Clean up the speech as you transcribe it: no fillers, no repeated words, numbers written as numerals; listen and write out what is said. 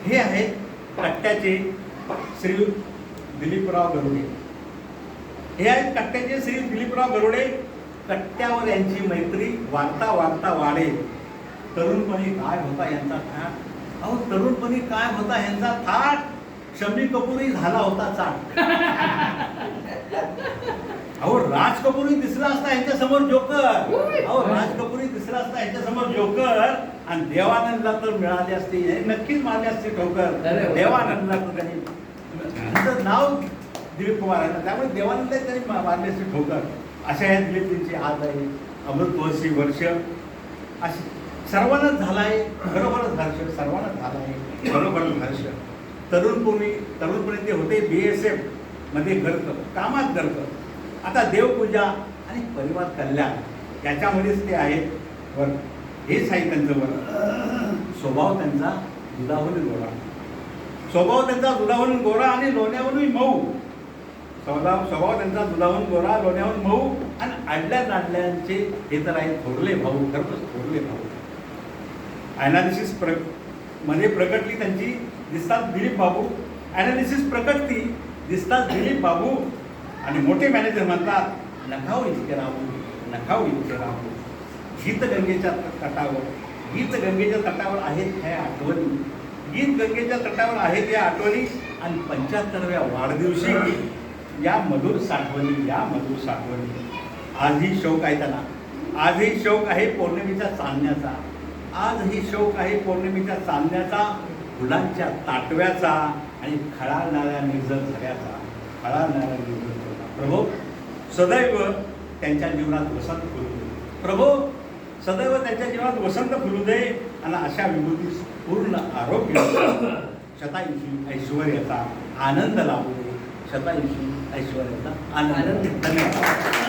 हे आहेत कट्ट्याचे श्री दिलीपराव गरुडे. हे आहेत कट्ट्याचे श्री दिलीपराव गरुडे. कट्ट्यावर यांची मैत्री वाढता वाढता वाढे. तरुणपणी काय होता यांचा थाट. अहो तरुणपणी काय होता यांचा थाट. शम्मी कपूरही झाला होता चाट. अहो राज कपूरही दिसला असता यांच्या समोर जोकर. अहो राज कपूरही दिसला असता यांच्या समोर जोकर. आणि देवानंदला तर मिळाली असती, नक्कीच मारली असती ठोकर. देवानंदला तर त्यांनी, त्यांचं नाव दिलीप कुमार आहे ना, त्यामुळे देवानंदला त्यांनी मारली असती ठोकर. अशा ह्या दिलीपजींची आज आहे अमृत महोत्सवी वर्ष. अशी सर्वांनाच झाला आहे बरोबरच हर्ष. सर्वांनाच झाला आहे बरोबरच हर्ष. तरुणपणी ते होते BSF मध्ये गर्क, कामात गर्क. आता देवपूजा आणि परिवार कल्याण याच्यामध्येच ते आहेत वर. हेच आहे त्यांचं वर. स्वभाव त्यांचा दुधावरून गोरा. स्वभाव त्यांचा दुधावरून गोरा आणि लोण्यावरून मऊ. स्वभाव त्यांचा दुधावरून गोरा, लोण्यावरून मऊ. आणि आडल्या नाडल्यांचे हे तर आहेत थोरले भाऊ. खरंच थोरले भाऊ. ॲनालिसिस मध्ये प्रकटली त्यांची दिसतात दिलीप बाबू. ॲनालिसिस प्रकटती दिसतात दिलीप बाबू. आणि मोठे मॅनेजर म्हणतात नखाऊ इतके राहू, नखाऊ इतके राहू. गीतगंगेच्या तटावर आहेत ह्या आठवणी. गीतगंगेच्या तटावर आहेत या आठवणी. आणि 75व्या वाढदिवशी या मधुर साठवणी. आजही शौक आहे त्यांना. आजही शौक आहे पौर्णिमेच्या चांदण्याचा. आजही शौक आहे पौर्णिमेच्या चांदण्याचा. फुलांच्या ताटव्याचा आणि खळाळणाऱ्या निर्जल झऱ्याचा. प्रभो सदैव त्यांच्या जीवनात वसंत फुलू दे. प्रभो सदैव त्यांच्या जीवनात वसंत फुलू दे. आणि अशा विभूती पूर्ण आरोग्य, शतायुषी ऐश्वर्याचा आनंद लाभू दे. शतायुषी ऐश्वर्याचा आनंद. धन्यवाद.